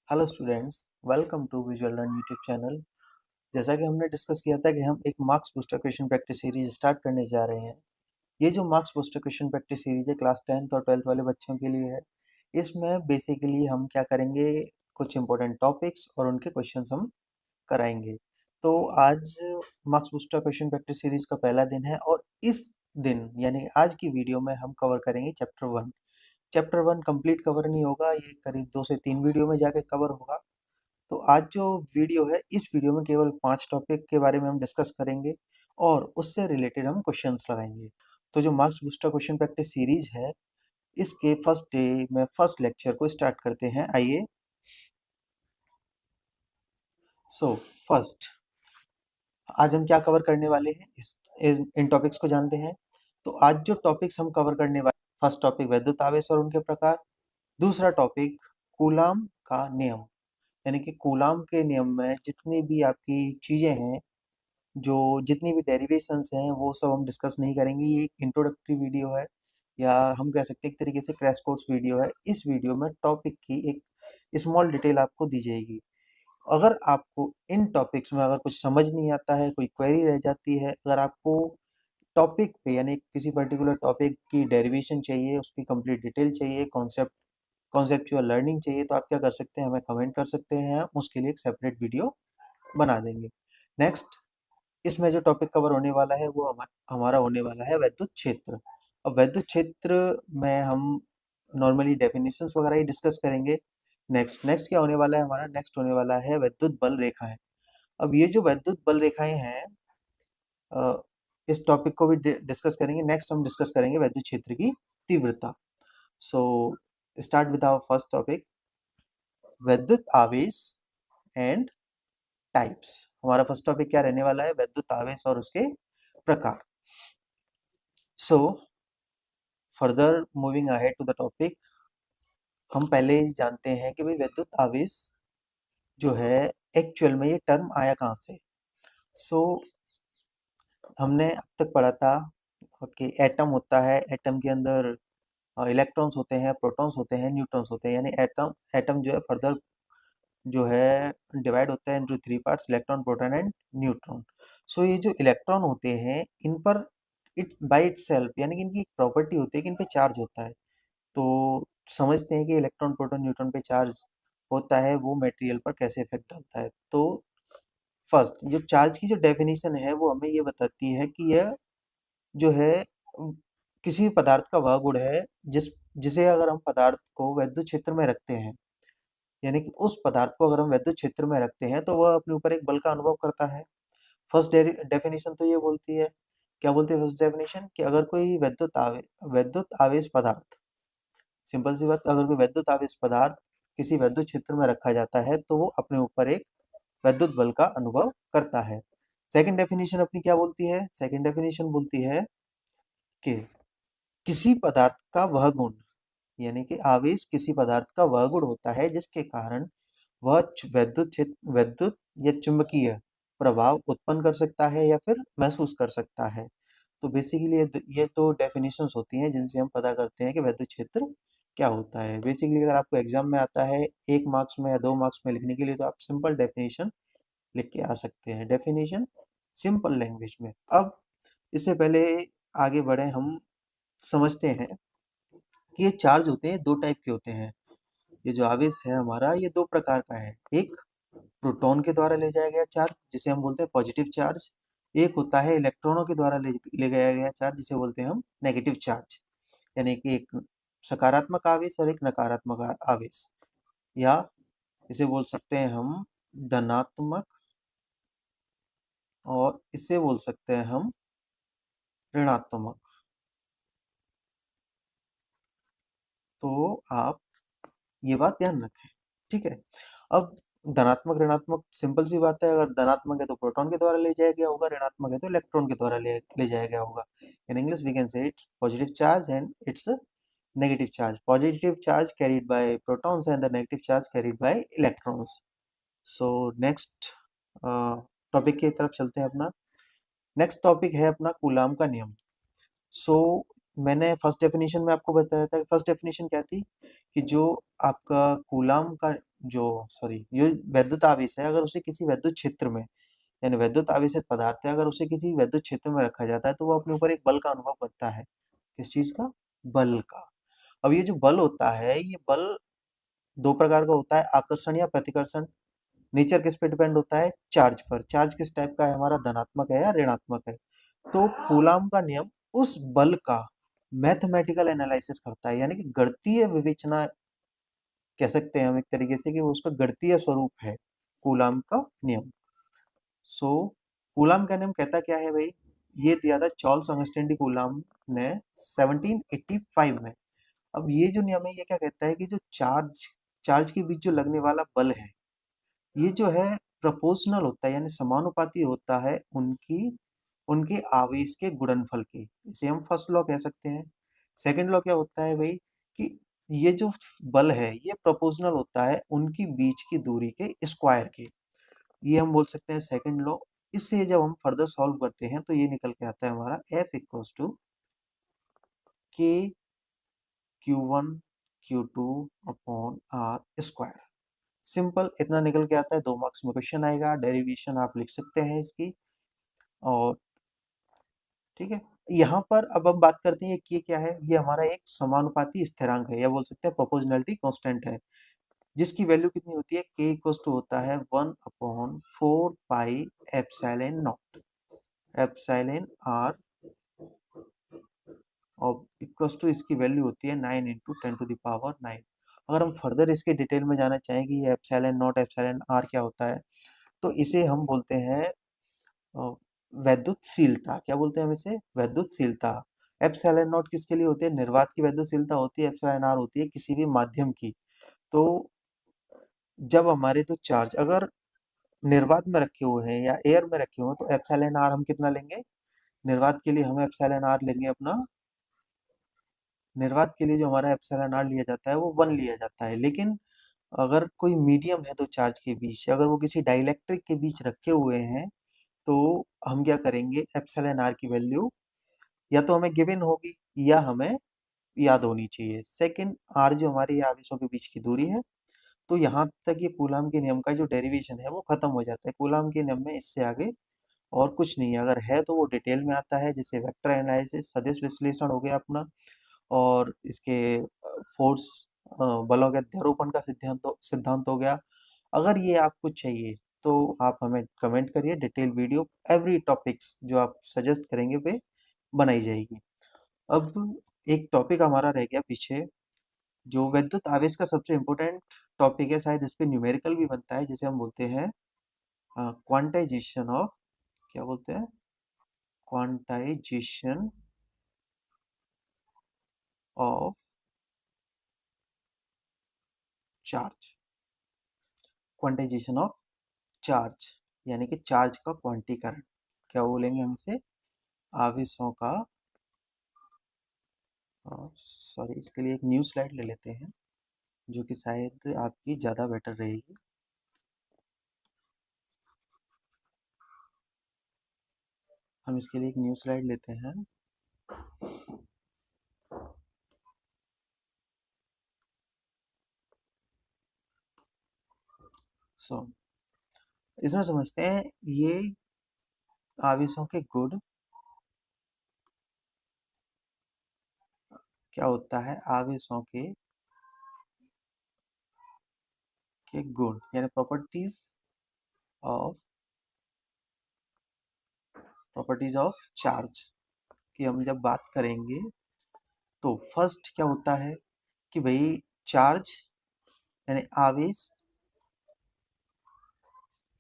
Hello students, welcome to visual learn YouTube channel. जैसा कि हमने डिस्कस किया था कि हम एक marks booster question practice series start करने जा रहे हैं। ये जो marks booster question practice series है क्लास 10th और 12th वाले बच्चों के लिए है। इसमें बेसिकली हम क्या करेंगे, कुछ इंपॉर्टेंट टॉपिक्स और उनके क्वेश्चंस हम कराएंगे। तो आज marks booster question practice series का पहला दिन है और इस दिन यानी आज की वीडियो में हम कवर करेंगे चैप्टर 1। चैप्टर 1 कंप्लीट कवर नहीं होगा, ये करीब 2 से 3 वीडियो में जाके कवर होगा। तो आज जो वीडियो है, इस वीडियो में केवल 5 टॉपिक के बारे में हम डिस्कस करेंगे और उससे रिलेटेड हम क्वेश्चंस लगाएंगे। तो जो marks booster question practice series है, इसके फर्स्ट डे में फर्स्ट लेक्चर को स्टार्ट करते हैं। आइए। सो फर्स्ट, आज हम क्या कवर करने वाले हैं, इन टॉपिक्स को जानते हैं। तो आज जो टॉपिक्स हम कवर करने वाले, फर्स्ट टॉपिक वैद्युत आवेश और उनके प्रकार। दूसरा टॉपिक कूलाम का नियम, यानी कि कूलाम के नियम में जितनी भी आपकी चीजें हैं, जो जितनी भी डेरिवेशंस हैं, वो सब हम डिस्कस नहीं करेंगे। ये एक इंट्रोडक्टरी वीडियो है, या हम कह सकते हैं एक तरीके से क्रैश कोर्स वीडियो है। इस वीडियो में टॉपिक की एक स्मॉल डिटेल आपको दी जाएगी। अगर आपको इन टॉपिक्स में अगर कुछ समझ नहीं आता है, कोई क्वेरी रह जाती है, अगर आपको टॉपिक पे यानी किसी पर्टिकुलर टॉपिक की डेरिवेशन चाहिए, उसकी कंप्लीट डिटेल चाहिए, कॉन्सेप्चुअल लर्निंग चाहिए, तो आप क्या कर सकते हैं, हमें कमेंट कर सकते हैं, हम उसके लिए एक सेपरेट वीडियो बना देंगे। नेक्स्ट, इसमें जो टॉपिक कवर होने वाला है वो हमारा होने वाला है वैद्युत क्षेत्र। अब वैद्युत क्षेत्र में हम नॉर्मली डेफिनेशंस वगैरह ही डिस्कस करेंगे। नेक्स्ट नेक्स्ट क्या होने वाला है, हमारा नेक्स्ट होने वाला है वैद्युत बल रेखाएं। अब ये जो वैद्युत बल रेखाएं हैं, अ, इस टॉपिक को भी डिस्कस करेंगे। नेक्स्ट हम डिस्कस करेंगे वैद्युत क्षेत्र की तीव्रता। So start with our first topic, वैद्युत आवेश एंड टाइप्स। हमारा फर्स्ट टॉपिक क्या रहने वाला है, वैद्युत आवेश और उसके प्रकार। So further moving ahead to the topic, हम पहले ही जानते हैं कि भाई वैद्युत आवेश जो है, एक्चुअल में ये टर्म आया कहाँ से। सो हमने अब तक पढ़ा था कि एटम होता है, एटम के अंदर इलेक्ट्रॉन्स होते हैं, प्रोटॉन्स होते हैं, न्यूट्रॉन्स होते हैं, यानी एटम एटम जो है फर्दर जो है डिवाइड होता है into 3 parts, electron, proton and neutron. So ये जो इलेक्ट्रॉन होते हैं, इन पर इट बाय इटसेल्फ यानी कि इनकी एक प्रॉपर्टी होती है कि इन पे चार्ज होता है। तो समझते हैं कि इलेक्ट्रॉन, प्रोटॉन, न्यूट्रॉन पे चार्ज होता है, वो मटेरियल पर कैसे इफेक्ट डालता है। तो फर्स्ट, जो चार्ज की जो डेफिनेशन है वो हमें ये बताती है कि यह जो है किसी पदार्थ का वह गुण है जिसे अगर हम पदार्थ को वैद्युत क्षेत्र में रखते हैं, यानी कि उस पदार्थ को अगर हम वैद्युत क्षेत्र में रखते हैं, तो वह अपने ऊपर एक बल का अनुभव करता है। फर्स्ट डेफिनेशन तो ये बोलती है, क्या बोलती है फर्स्ट डेफिनेशन, कि अगर कोई वैद्युत आवेश पदार्थ, सिंपल सी बात, अगर कोई वैद्युत आवेश पदार्थ किसी वैद्युत क्षेत्र में रखा जाता है, तो वो अपने ऊपर एक वैद्युत बल का अनुभव करता है। सेकंड डेफिनेशन अपनी क्या बोलती है, सेकंड डेफिनेशन बोलती है कि किसी पदार्थ का वह गुण, यानी कि आवेश किसी पदार्थ का वह गुण होता है जिसके कारण वह वैद्युत या चुंबकीय प्रभाव उत्पन्न कर सकता है या फिर महसूस कर सकता है। तो बेसिकली ये तो डेफिनेशंस होती हैं जिनसे हम पता करते हैं कि वैद्युत क्षेत्र क्या होता है। बेसिकली अगर आपको एग्जाम में आता है 1 मार्क्स में या 2 मार्क्स में लिखने के लिए, तो आप सिंपल डेफिनेशन लिख के आ सकते हैं, डेफिनेशन सिंपल लैंग्वेज में। अब इससे पहले आगे बढ़े, हम समझते हैं कि ये चार्ज होते हैं, 2 टाइप के होते हैं। ये जो आवेश है हमारा, ये 2 प्रकार का है। एक प्रोटॉन के द्वारा ले जाया गया चार्ज, जिसे हम बोलते हैं पॉजिटिव चार्ज। एक होता है इलेक्ट्रॉनों के द्वारा ले गया गया चार्ज, जिसे बोलते हैं हम नेगेटिव चार्ज। यानी कि एक सकारात्मक आवेश और एक नकारात्मक आवेश, या इसे बोल सकते हैं हम धनात्मक, और इसे बोल सकते हैं हम ऋणात्मक। तो आप ये बात ध्यान रखें, ठीक है। अब धनात्मक ऋणात्मक सिंपल सी बात है, अगर धनात्मक है तो प्रोटॉन के द्वारा ले जाया गया होगा, ऋणात्मक है तो इलेक्ट्रॉन के द्वारा ले जाया गया होगा। In English we can say it's positive charge and it's negative charge. Positive charge carried by protons and the negative charge carried by electrons. So next topic की तरफ चलते हैं अपना। नेक्स्ट टॉपिक है अपना कूलाम का नियम। सो मैंने फर्स्ट डेफिनेशन में आपको बताया था, फर्स्ट डेफिनेशन क्या थी कि जो आपका कूलाम का जो सॉरी जो वैद्युत आवेश है, अगर उसे किसी वैद्युत क्षेत्र में, यानी वैद्युत आवेशित पदार्थ है, अगर उसे किसी वैद्युत क्षेत्र में रखा जाता है तो वो अपने ऊपर एक बल का अनुभव करता है। किस चीज का? बल का। अब ये जो बल होता है, ये बल दो प्रकार का होता है, आकर्षण या प्रतिकर्षण। नेचर किस पे डिपेंड होता है? चार्ज पर। चार्ज किस टाइप का है हमारा? धनात्मक है या ऋणात्मक है? तो कूलाम का नियम उस बल का मैथमेटिकल एनालिसिस करता है, यानी कि गणितीय विवेचना कह सकते हैं हम एक तरीके से, कि वो उसका गणितीय स्वरूप है कूलाम का नियम। सो कूलाम का नियम कहता क्या है भाई? ये दिया था चार्ल्स ऑगस्टिन डी कूलाम ने 1785 में। अब ये जो नियम है ये क्या कहता है कि जो चार्ज चार्ज के बीच जो लगने वाला बल है, ये जो है प्रोपोर्शनल होता है, यानी समानुपाती होता है उनकी उनके आवेश के गुणनफल के। इसे हम फर्स्ट लॉ कह सकते हैं। सेकंड लॉ क्या होता है भाई? कि ये जो बल है ये प्रोपोर्शनल होता है उनकी बीच की दूरी के स्क्वायर के। ये हम बोल सकते हैं सेकंड लॉ। इससे जब हम फर्दर सॉल्व करते हैं तो ये निकल के आता है हमारा F इक्वल्स टू के Q1 Q2 upon r square. Simple इतना निकल के आता है। 2 मार्क्स में क्वेश्चन आएगा, डेरिवेशन आप लिख सकते हैं इसकी। और ठीक है, यहाँ पर अब हम बात करते हैं कि ये क्या है। ये हमारा एक समानुपाती स्थिरांक है, या बोल सकते हैं प्रोपोर्शनलिटी कांस्टेंट है, जिसकी वैल्यू कितनी होती है? के इक्वल्स टू होता है 1/4 pi epsilon naught, epsilon r, और इक्वल्स टू इसकी वैल्यू होती है 9 × 10⁻⁹। अगर हम फर्दर इसके डिटेल में जाना चाहेंगे ये एप्सिलॉन नॉट एप्सिलॉन आर क्या होता है, तो इसे हम बोलते हैं अ, वैद्युतशीलता। क्या बोलते हैं हम इसे? वैद्युतशीलता। एप्सिलॉन नॉट किसके लिए होती है? निर्वात की वैद्युतशीलता होती है। एप्सिलॉन आर होती है किसी भी माध्यम की। तो जब हमारे तो चार्ज अगर निर्वात में रखे हुए हैं या एयर में रखे हुए हैं तो एप्सिलॉन आर हम कितना लेंगे? निर्वात के लिए हम एप्सिलॉन आर लेंगे अपना, निर्वात के लिए जो हमारा एप्सिलॉन आर लिया जाता है वो 1 लिया जाता है। लेकिन अगर कोई मीडियम है दो चार्ज के बीच, अगर वो किसी डाइलेक्ट्रिक के बीच रखे हुए हैं, तो हम क्या करेंगे? एप्सिलॉन आर की वैल्यू या तो हमें गिवन होगी या हमें याद होनी चाहिए। सेकंड, आर जो हमारे आवेशों के बीच की दूरी है। तो यहाँ तक ये कूलाम के नियम का जो डेरिवेशन है वो खत्म हो जाता है। कूलाम के नियम में इससे आगे और कुछ नहीं है। अगर है तो वो डिटेल में आता है, जैसे वेक्टर एनालिसिस, सदिश विश्लेषण हो गया अपना, और इसके फोर्स बलों के अध्यारोपण का सिद्धांत हो गया। अगर ये आपको चाहिए तो आप हमें कमेंट करिए, डिटेल वीडियो एवरी टॉपिक्स जो आप सजेस्ट करेंगे वे बनाई जाएगी। अब एक टॉपिक हमारा रह गया पीछे, जो विद्युत आवेश का सबसे इम्पोर्टेंट टॉपिक है, शायद इस पे न्यूमेरिकल भी बनता है, जिसे हम बोलते हैं क्वांटाइजेशन ऑफ, क्या बोलते हैं? Quantization of charge. Quantization of charge यानी कि चार्ज का क्वांटीकरण। क्या बोलेंगे हम इसे? आवेशों का, सॉरी इसके लिए एक न्यू स्लाइड ले लेते हैं जो कि शायद आपकी ज़्यादा बेटर रहेगी। हम इसके लिए एक न्यू स्लाइड लेते हैं। सो इसमें समझते हैं ये आवेशों के गुण। क्या होता है? आवेशों के गुण यानी ऑफ प्रॉपर्टीज ऑफ चार्ज की हम जब बात करेंगे, तो फर्स्ट क्या होता है कि भाई चार्ज यानी आवेश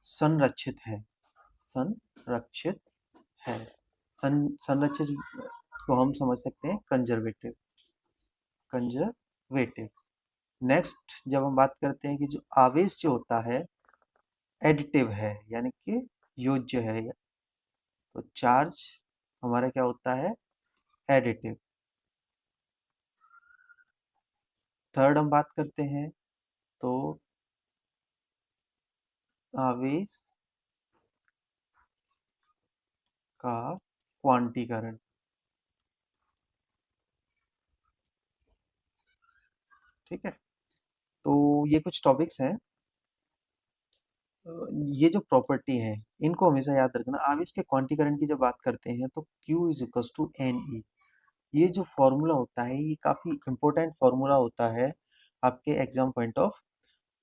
संरक्षित है। संरक्षित है। संरक्षित को हम समझ सकते हैं कंजर्वेटिव। कंजर्वेटिव। नेक्स्ट जब हम बात करते हैं कि जो आवेश जो होता है एडिटिव है, यानी कि योज्य है, तो चार्ज हमारा क्या होता है? एडिटिव। थर्ड हम बात करते हैं तो आवेश का क्वांटीकरण। ठीक है, तो ये कुछ टॉपिक्स हैं। ये जो प्रॉपर्टी है इनको हमेशा याद रखना। आप इसके क्वांटीकरण की जब बात करते हैं तो Q is equal to n e. ये जो फॉर्मूला होता है ये काफी इंपॉर्टेंट फॉर्मूला होता है आपके एग्जाम पॉइंट ऑफ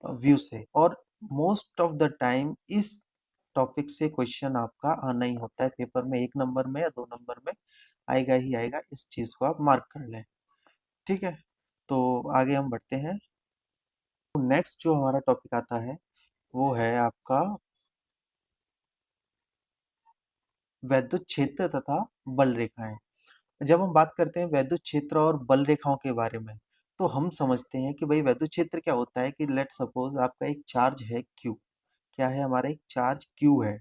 व्यू से, और मोस्ट ऑफ द टाइम इस टॉपिक से क्वेश्चन आपका आना ही होता है पेपर में, 1 नंबर में या 2 नंबर में आएगा ही आएगा। इस चीज को आप मार्क कर लें। ठीक है, तो आगे हम बढ़ते हैं। नेक्स्ट जो हमारा टॉपिक आता है वो है आपका वैद्युत क्षेत्र तथा बल रेखाएं। जब हम बात करते हैं वैद्युत क्षेत्र और बल रेखाओं के बारे में, तो हम समझते हैं कि भाई वैद्युत क्षेत्र क्या होता है कि लेट सपोज आपका एक चार्ज है Q। क्या है, हमारा एक चार्ज Q है।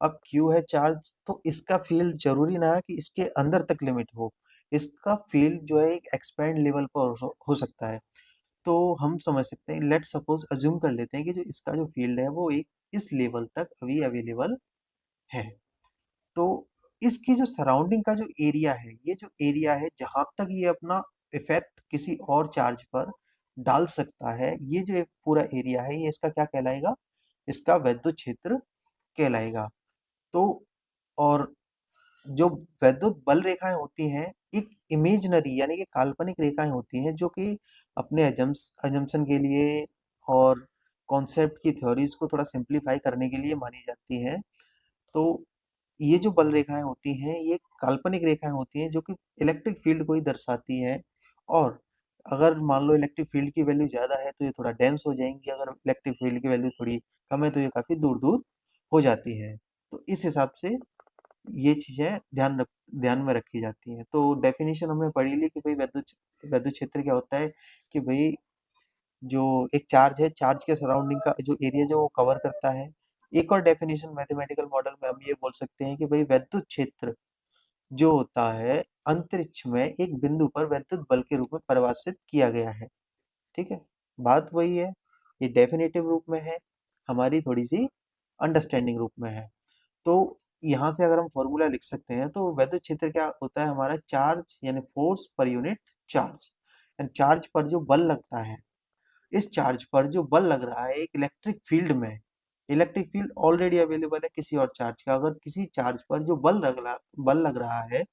अब Q है चार्ज, तो इसका फील्ड जरूरी ना है कि इसके अंदर तक लिमिट हो। इसका फील्ड जो है एक एक्सपैंड लेवल पर हो सकता है। तो हम समझ सकते हैं, लेट सपोज अज्यूम कर लेते हैं कि जो इसका जो फील्ड है वो एक इस लेवल तक अभी अवेलेबल है। तो इसकी जो सराउंडिंग का जो एरिया है, ये जो एरिया है जहां तक ये अपना इफेक्ट किसी और चार्ज पर डाल सकता है, ये जो एक पूरा एरिया है ये इसका क्या कहलाएगा, इसका वैद्युत क्षेत्र कहलाएगा। तो और जो वैद्युत बल रेखाएं होती हैं एक इमेजनरी यानी कि काल्पनिक रेखाएं होती हैं, जो कि अपने अजम्पशन के लिए और कॉन्सेप्ट की थ्योरीज को थोड़ा सिंप्लीफाई करने के लिए मानी जाती हैं। तो ये जो बल रेखाएं होती हैं ये काल्पनिक रेखाएं होती हैं जो कि इलेक्ट्रिक फील्ड को ही दर्शाती हैं। और अगर मान लो इलेक्ट्रिक फील्ड की वैल्यू ज्यादा है तो ये थोड़ा डेंस हो जाएंगी, अगर इलेक्ट्रिक फील्ड की वैल्यू थोड़ी कम है तो ये काफी दूर दूर हो जाती है। तो इस हिसाब से ये चीजें ध्यान में रखी जाती हैं। तो डेफिनेशन हमने पढ़ी ली कि भाई वैद्युत क्षेत्र क्या होता है कि भाई जो एक चार्ज है, चार्ज के सराउंडिंग का जो एरिया जो वो कवर करता है। एक और डेफिनेशन मैथमेटिकल मॉडल में हम ये बोल सकते हैं कि भाई वैद्युत क्षेत्र जो होता है अंतरिक्ष में एक बिंदु पर वैद्युत बल के रूप में परिभाषित किया गया है। ठीक है, बात वही है, ये डेफिनेटिव रूप में है, हमारी थोड़ी सी अंडरस्टैंडिंग रूप में है। तो यहाँ से अगर हम फॉर्मूला लिख सकते हैं तो वैद्युत क्षेत्र क्या होता है, हमारा चार्ज यानी force per unit charge. And charge पर जो बल लगता है, इस चार्ज पर जो बल लग रहा है एक इलेक्ट्रिक फील्ड में, इलेक्ट्रिक फील्ड ऑलरेडी अवेलेबल है किसी और चार्ज का, अगर किसी चार्ज पर जो बल लग रहा है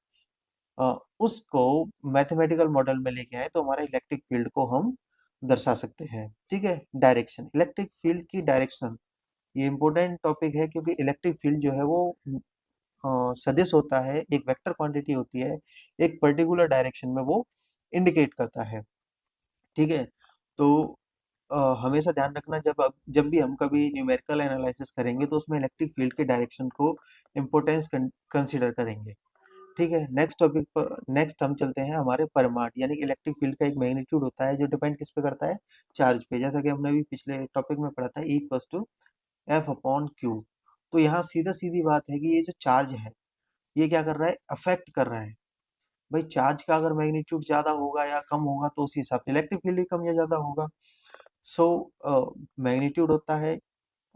उसको मैथमेटिकल मॉडल में लेके आए तो हमारा इलेक्ट्रिक फील्ड को हम दर्शा सकते हैं। ठीक है, डायरेक्शन, इलेक्ट्रिक फील्ड की डायरेक्शन ये इंपॉर्टेंट टॉपिक है, क्योंकि इलेक्ट्रिक फील्ड जो है वो सदिश होता है, एक वेक्टर क्वांटिटी होती है, एक पर्टिकुलर डायरेक्शन में वो इंडिकेट करता है। ठीक है, तो हमेशा ध्यान रखना जब भी हम कभी न्यूमेरिकल एनालिसिस करेंगे तो उसमें इलेक्ट्रिक फील्ड के डायरेक्शन को इम्पोर्टेंस कंसीडर करेंगे। ठीक है, नेक्स्ट टॉपिक पर नेक्स्ट हम चलते हैं हमारे परिमाण, यानी कि इलेक्ट्रिक फील्ड का एक मैग्नीट्यूड होता है जो डिपेंड किस पे करता है, चार्ज पे। जैसा कि हमने भी पिछले टॉपिक में पढ़ा था, E equals to f upon q. तो यहाँ सीधा सीधी बात है कि ये जो चार्ज है ये क्या कर रहा है, अफेक्ट कर रहा है। भाई चार्ज का अगर मैग्नीट्यूड ज्यादा होगा या कम होगा तो उसी हिसाब से इलेक्ट्रिक फील्ड भी कम या ज्यादा होगा। सो मैग्नीट्यूड होता है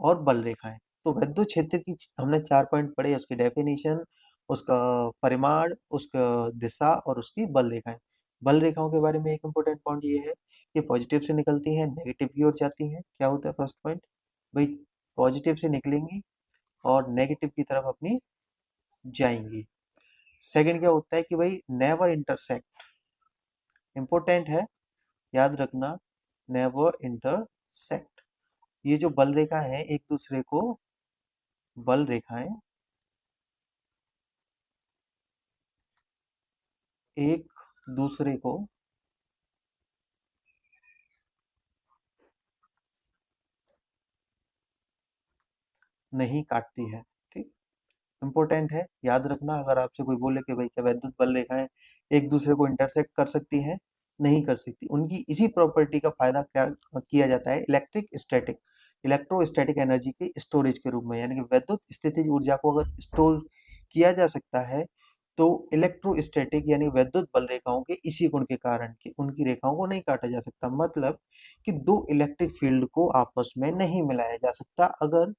और बल रेखाएं। तो विद्युत क्षेत्र की हमने 4 पॉइंट पढ़े, उसकी डेफिनेशन, उसका परिमाण, उसका दिशा और उसकी बल रेखाएं। बल रेखाओं के बारे में एक इम्पोर्टेंट पॉइंट ये है कि पॉजिटिव से निकलती हैं नेगेटिव की ओर जाती हैं। क्या होता है फर्स्ट पॉइंट, भाई पॉजिटिव से निकलेंगी और नेगेटिव की तरफ अपनी जाएंगी। सेकंड क्या होता है कि भाई नेवर इंटरसेक्ट, इंपॉर्टेंट है, याद रखना, नेवर इंटरसेक्ट। ये जो बल रेखा है एक दूसरे को, बल रेखाएं एक दूसरे को नहीं काटती है। ठीक, इंपॉर्टेंट है, याद रखना। अगर आपसे कोई बोले कि भाई क्या वैद्युत बल रेखाएं एक दूसरे को इंटरसेक्ट कर सकती हैं, नहीं कर सकती। उनकी इसी प्रॉपर्टी का फायदा क्या किया जाता है, इलेक्ट्रोस्टैटिक एनर्जी के स्टोरेज के रूप में, यानी कि वैद्युत स्थितिज ऊर्जा को अगर स्टोर किया जा सकता है तो इलेक्ट्रोस्टैटिक यानी वैद्युत बल रेखाओं के इसी गुण के कारण कि उनकी रेखाओं को नहीं काटा जा सकता। मतलब कि दो इलेक्ट्रिक फील्ड को आपस में नहीं मिलाया जा सकता अगर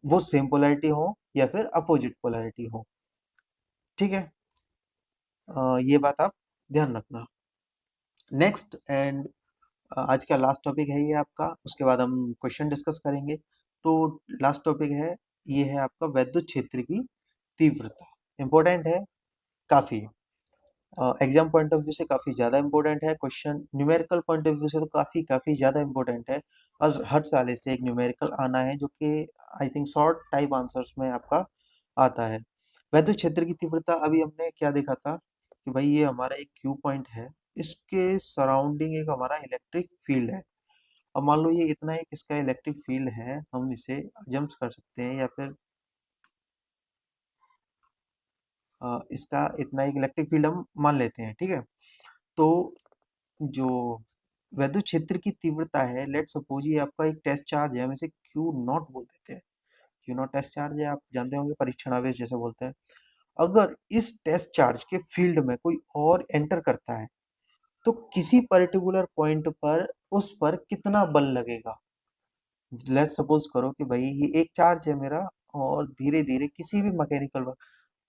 वो सेम पोलैरिटी हो या फिर अपोजिट पोलैरिटी हो। ठीक है, ये बात आप ध्यान रखना। नेक्स्ट एंड आज का लास्ट टॉपिक है ये आपका, उसके बाद हम क्वेश्चन डिस्कस करेंगे। तो लास्ट टॉपिक है, ये है आपका वैद्युत क्षेत्र की तीव्रता। इम्पोर्टेंट है काफी, एग्जाम पॉइंट ऑफ व्यू से काफी ज्यादा इंपॉर्टेंट है, question numerical point of view से तो काफी काफी ज्यादा इंपॉर्टेंट है। और हर साल इससे एक न्यूमेरिकल आना है जो कि I think short type answers में आपका आता है। वैद्युत क्षेत्र की तीव्रता अभी हमने क्या देखा था कि भाई ये हमारा एक क्यू पॉइंट है, इसके सराउंडिंग एक हमारा इलेक्ट्रिक फील्ड है। अब मान लो ये इतना एक इसका इलेक्ट्रिक फील्ड है, हम इसे जम्प कर सकते हैं या फिर इसका इतना एक इलेक्ट्रिक फील्ड हम मान लेते हैं, ठीक है। तो जो वैद्युत क्षेत्र की तीव्रता है, लेट सपोज ये आपका एक टेस्ट चार्ज है, हम इसे क्यू नॉट बोल देते हैं। क्यू नॉट टेस्ट चार्ज है, आप जानते होंगे, परीक्षण आवेश जैसे बोलते हैं। अगर इस टेस्ट चार्ज के फील्ड में कोई और एंटर करता है तो किसी पर्टिकुलर पॉइंट पर उस पर कितना बल लगेगा। लेट सपोज करो कि भाई ये एक चार्ज है मेरा, और धीरे धीरे किसी भी मैकेनिकल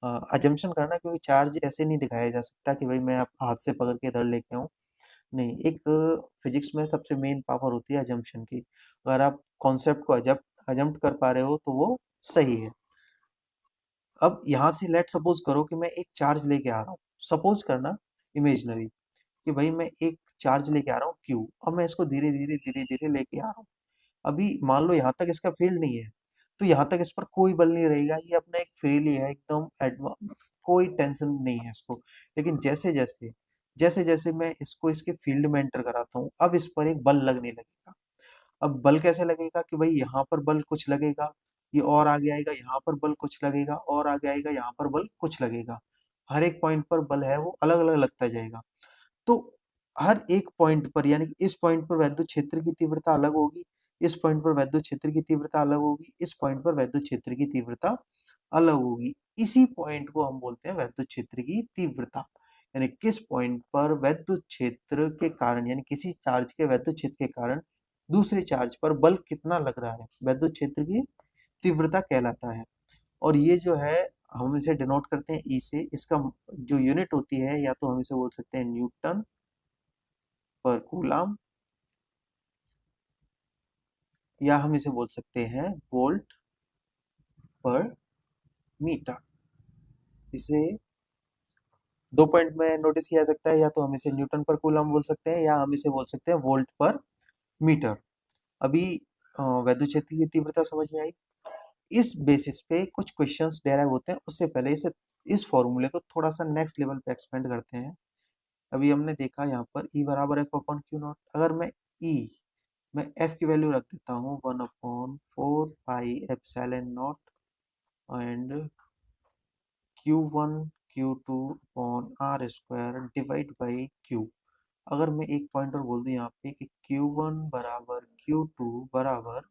अजम्पशन करना, क्योंकि चार्ज ऐसे नहीं दिखाया जा सकता कि भाई मैं आप हाथ से पकड़ के इधर लेके आऊं। नहीं, एक फिजिक्स में सबसे मेन पावर होती है अजम्पशन की। अगर आप कॉन्सेप्ट को अजम्प्ट कर पा रहे हो तो वो सही है। अब यहाँ से लेट सपोज करो कि मैं एक चार्ज लेके आ रहा हूँ, सपोज करना इमेजनरी, कि भाई मैं एक चार्ज लेके आ रहा हूँ क्यू, अब मैं इसको धीरे धीरे लेके आ रहा हूँ। अभी मान लो यहाँ तक इसका फील्ड नहीं है, तो यहाँ तक इस पर कोई बल नहीं रहेगा, ये अपना एक फ्रीली है एकदम एडवांस, कोई टेंशन नहीं है इसको। लेकिन जैसे जैसे मैं इसको इसके फील्ड में एंटर कराता हूँ, अब इस पर एक बल लगने लगेगा। अब बल कैसे लगेगा कि भाई यहाँ पर बल कुछ लगेगा, ये और आगे आएगा, यहाँ पर बल कुछ लगेगा, और आगे आएगा, यहाँ पर बल कुछ लगेगा। हर एक पॉइंट पर बल है वो अलग अलग लगता जाएगा। तो हर एक पॉइंट पर, यानी कि इस पॉइंट पर वैद्युत क्षेत्र की तीव्रता अलग होगी, इस पॉइंट पर वैद्युत क्षेत्र की तीव्रता अलग होगी, इस पॉइंट पर वैद्युत क्षेत्र की तीव्रता अलग होगी। इसी पॉइंट को हम बोलते हैं वैद्युत क्षेत्र की तीव्रता। यानी किस पॉइंट पर वैद्युत क्षेत्र के कारण, यानी किसी चार्ज के वैद्युत क्षेत्र के कारण दूसरे चार्ज पर बल कितना लग रहा है, वैद्युत क्षेत्र की तीव्रता कहलाता है। और ये जो है, हम इसे डिनोट करते हैं ई से। इसका जो यूनिट होती है, या तो हम इसे बोल सकते हैं न्यूटन पर कूलम, या हम इसे बोल सकते हैं वोल्ट पर मीटर। इसे दो पॉइंट में नोटिस किया जा सकता है, या तो हम इसे न्यूटन पर कूलम बोल सकते हैं, या हम इसे बोल सकते हैं वोल्ट पर मीटर। अभी वैद्युत क्षेत्र की तीव्रता समझ में आई। इस बेसिस पे कुछ क्वेश्चंस डेराइव होते हैं, उससे पहले इसे इस फॉर्मूले को थोड़ा सा नेक्स्ट लेवल पे एक्सपेंड करते हैं। अभी हमने देखा यहाँ पर E बराबर एफ अपॉन क्यू नॉट। अगर E मैं एफ की वैल्यू रख देता हूँ 1/4 pi epsilon naught and Q1 Q2 upon r square divide by q. अगर मैं एक पॉइंट और बोल दूं यहाँ पे कि Q1 बराबर Q2 बराबर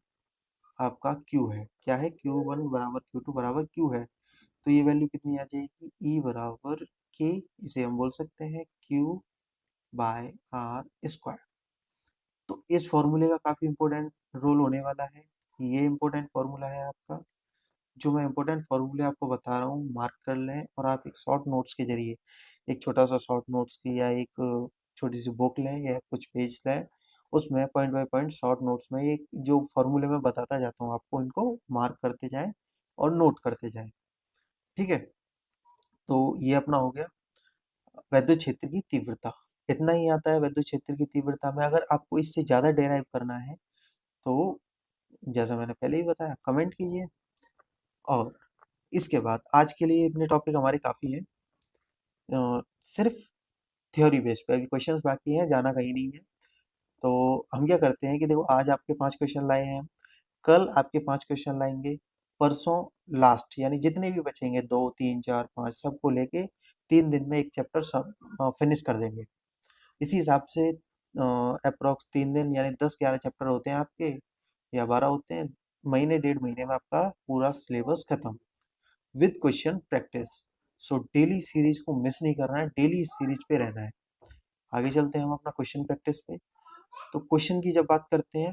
आपका Q है, क्या है, Q1 बराबर Q2 बराबर Q है, तो ये वैल्यू कितनी आ जाएगी, E बराबर K, इसे हम बोल सकते हैं Q बाय आर स्क्वायर। तो इस फॉर्मूले का काफी इंपॉर्टेंट रोल होने वाला है। ये इंपॉर्टेंट फॉर्मूला है आपका। जो मैं इंपॉर्टेंट फॉर्मूले आपको बता रहा हूँ, मार्क कर लें, और आप एक शॉर्ट नोट्स के जरिए, एक छोटा सा शॉर्ट नोट्स की या एक छोटी सी बुक लें या कुछ पेज लें, उसमें point by point short notes में ये जो फॉर्मूले मैं बताता जाता हूँ आपको, इनको मार्क करते जाएं और नोट करते जाएं, ठीक है। तो ये अपना हो गया वैद्युत क्षेत्र की तीव्रता। इतना ही आता है वैद्युत क्षेत्र की तीव्रता में। अगर आपको इससे ज्यादा डेराइव करना है तो जैसा मैंने पहले ही बताया, कमेंट कीजिए। और इसके बाद आज के लिए इतने टॉपिक हमारे काफ़ी हैं। सिर्फ थ्योरी बेस पे अभी क्वेश्चंस बाकी हैं, जाना कहीं नहीं है। तो हम क्या करते हैं कि देखो, आज आपके 5 क्वेश्चन लाए हैं, कल आपके 5 क्वेश्चन लाएंगे, परसों लास्ट, यानी जितने भी बचेंगे 2 3 4 5 सबको लेके 3 दिन में एक चैप्टर सब फिनिश कर देंगे। इसी हिसाब से अप्रोक्स 3 दिन, यानी 10 11 चैप्टर होते हैं आपके, या 12 होते हैं। महीने 1.5 महीने में आपका पूरा सिलेबस खत्म with question practice. So daily series को मिस नहीं करना है, डेली सीरीज पे रहना है। आगे चलते हैं हम अपना क्वेश्चन प्रैक्टिस पे। तो क्वेश्चन की जब बात करते हैं,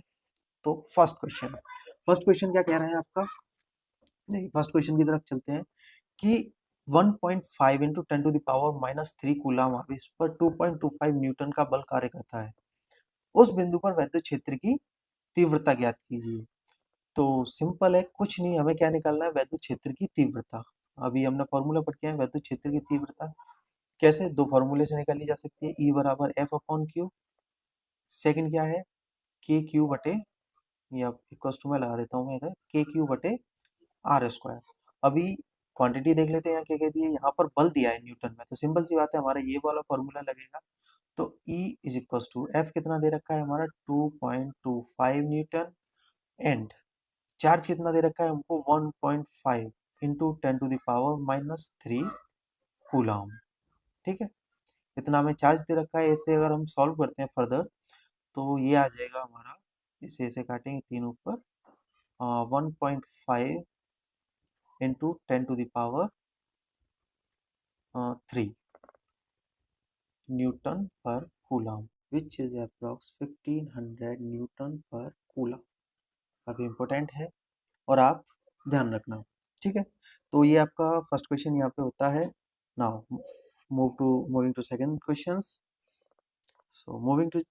तो फर्स्ट क्वेश्चन क्या कह रहा है आपका, नहीं, फर्स्ट क्वेश्चन की तरफ चलते हैं कि 1.5 इंटू 10⁻³ कूलाम आवेश पर 2.25 न्यूटन का बल कार्य करता है। उस बिंदु पर वैद्युत क्षेत्र की तीव्रता ज्ञात कीजिए। तो सिंपल है, कुछ नहीं, हमें क्या निकालना है, वैद्युत क्षेत्र की तीव्रता। अभी हमने फॉर्मूला पढ़ के आए वैद्युत क्षेत्र की तीव्रता कैसे, दो फॉर्मूले से निकाली जा सकती है। E बराबर एफ अपॉन क्यू, सेकंड क्या है के क्यू बटे, या इक्वल टू में लगा देता हूँ मैं इधर, के क्यू बटे आर स्क्वायर। अभी क्वांटिटी देख लेते हैं, यहाँ क्या कह दिया, यहाँ पर बल दिया है न्यूटन में, तो सिंपल सी बात है, हमारा ये वाला फॉर्मूला लगेगा। तो E is equal to f कितना दे रखा है हमारा 2.25 न्यूटन, एंड चार्ज कितना दे रखा है हमको 1.5 इंटू 10⁻³ कूलाम। ठीक है, इतना हमें चार्ज दे रखा है। ऐसे अगर हम सॉल्व करते हैं फर्दर, तो ये आ जाएगा हमारा, इसे ऐसे काटेंगे तीन ऊपर, 1.5 इंटू 10⁻³ न्यूटन पर coulomb, which is approx 1500 Newton पर कूलाम। काफी इंपॉर्टेंट है और आप ध्यान रखना। ठीक है, तो ये आपका फर्स्ट क्वेश्चन यहाँ पे होता है। Now moving to second questions. So moving to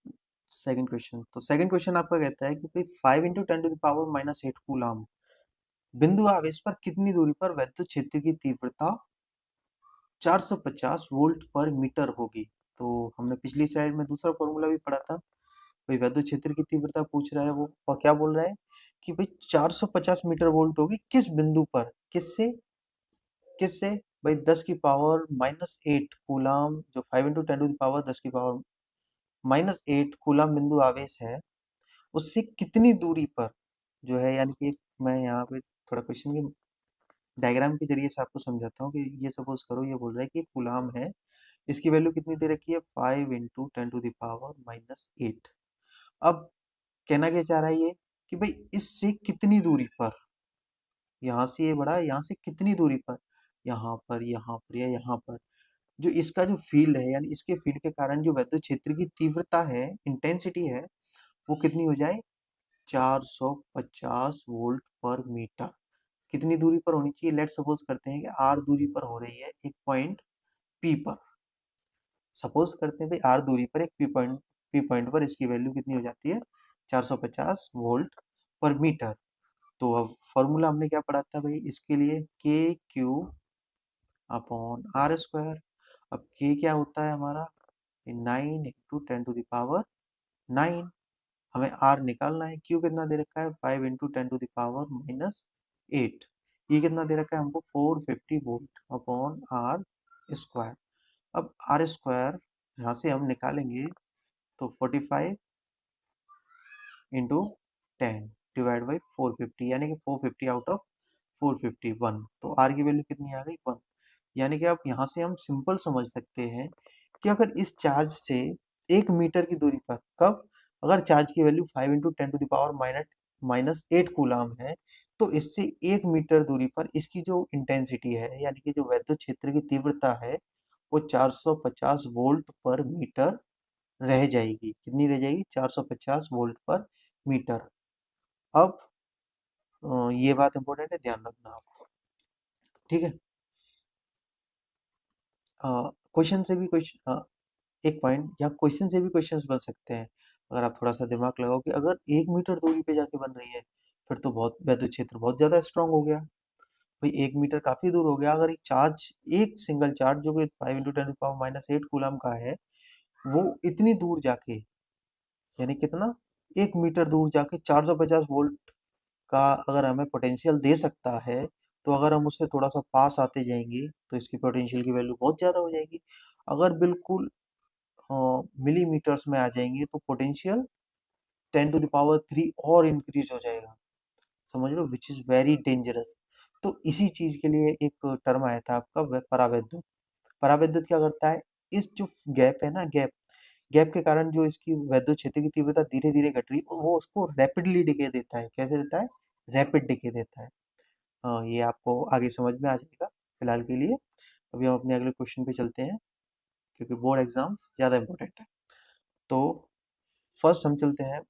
second question, तो सेकंड क्वेश्चन आपका कहता है कि भाई 5 इंटू 10⁻⁻8 कूलाम बिंदु आवेश पर कितनी दूरी पर वैद्युत क्षेत्र की तीव्रता 450 वोल्ट पर मीटर होगी। तो हमने पिछली स्लाइड में दूसरा फॉर्मूला भी पढ़ा था। भाई वैद्युत क्षेत्र की तीव्रता पूछ रहा है वो, और क्या बोल रहा है कि भाई 450 मीटर वोल्ट होगी किस बिंदु पर, किससे किससे, भाई 10⁻⁻8 कूलाम, जो 5 इंटू 10⁻10⁻⁻8 कूलाम बिंदु आवेश है, उससे कितनी दूरी पर जो है, यानी कि मैं यहाँ पे थोड़ा क्वेश्चन की डायग्राम के जरिए से आपको समझाता हूँ कि ये सपोज करो, ये बोल रहा है कि कूलाम है, इसकी वैल्यू कितनी दे रखी है 5 इंटू 10⁻⁻8। अब कहना क्या चाह रहा है ये कि भाई इससे कितनी दूरी पर, यहाँ से ये बड़ा है, यहाँ से कितनी दूरी पर, यहाँ पर, यहाँ पर या यहाँ पर, जो इसका जो फील्ड है, यानी इसके फील्ड के कारण जो वैद्युत क्षेत्र की तीव्रता है, इंटेंसिटी है, वो कितनी हो जाए 450 वोल्ट पर मीटर। कितनी दूरी पर होनी चाहिए, लेट सपोज करते हैं कि आर दूरी पर हो रही है एक पॉइंट पी पर। सपोज करते हैं भाई आर दूरी पर एक पी पॉइंट पर इसकी वैल्यू कितनी हो जाती है 450 वोल्ट पर मीटर। तो अब फॉर्मूला हमने क्या पढ़ा था भाई इसके लिए, के क्यू अपॉन आर स्क्वायर। अब के क्या होता है हमारा 9 इंटू 10⁻⁹। हमें आर निकालना है, क्यू कितना दे रखा है 5 इंटू 10⁻⁻8। ये कितना दे रखा है हमको 450 वोल्ट अपॉन आर स्क्वायर। अब आर स्क्वायर यहाँ से हम निकालेंगे तो 45 इंटू 10 डिवाइड बाई 450, यानी कि 450 आउट ऑफ 451। तो आर की वैल्यू कितनी आ गई 1। यानी कि आप यहाँ से हम सिंपल समझ सकते हैं कि अगर इस चार्ज से 1 मीटर की दूरी पर, कब, अगर चार्ज की वैल्यू 5 इंटू 10⁻⁻8 कूलाम है, तो इससे 1 मीटर दूरी पर इसकी जो इंटेंसिटी है, यानी कि जो वैद्युत क्षेत्र की तीव्रता है, वो 450 वोल्ट पर मीटर रह जाएगी। कितनी रह जाएगी 450 वोल्ट पर मीटर। अब ये बात इंपॉर्टेंट है, ध्यान रखना आप। ठीक है, क्वेश्चन से भी क्वेश्चन, एक पॉइंट, या क्वेश्चन से भी क्वेश्चंस बन सकते हैं अगर आप थोड़ा सा दिमाग लगाओ कि अगर 1 मीटर दूरी पे जाके बन रही है, फिर तो बहुत वैद्युत क्षेत्र बहुत ज्यादा स्ट्रांग हो गया। भाई 1 मीटर काफी दूर हो गया, अगर एक चार्ज, एक सिंगल चार्ज जो कि 5 इंटू 10⁻⁻8 कूलम का है, वो इतनी दूर जाके, यानी कितना, 1 मीटर दूर जाके 450 वोल्ट का अगर हमें पोटेंशियल दे सकता है, तो अगर हम उससे थोड़ा सा पास आते जाएंगे तो इसकी पोटेंशियल की वैल्यू बहुत ज़्यादा हो जाएगी। अगर बिल्कुल मिलीमीटर्स में आ जाएंगे तो पोटेंशियल 10⁻³ और इंक्रीज हो जाएगा। समझ लो, विच इज़ वेरी डेंजरस। तो इसी चीज़ के लिए एक टर्म आया था आपका परावैद्युत। परावैद्युत क्या करता है, इस जो गैप है ना, गैप गैप के कारण जो इसकी वैद्युत क्षेत्र की तीव्रता धीरे धीरे घट रही है, वो उसको रैपिडली डिके देता है। कैसे देता है, रैपिड डिके देता है। ये आपको आगे समझ में आ जाएगा। फिलहाल के लिए अभी हम अपने अगले क्वेश्चन पे चलते हैं, क्योंकि बोर्ड एग्जाम्स ज़्यादा इंपॉर्टेंट है। तो फर्स्ट हम चलते हैं,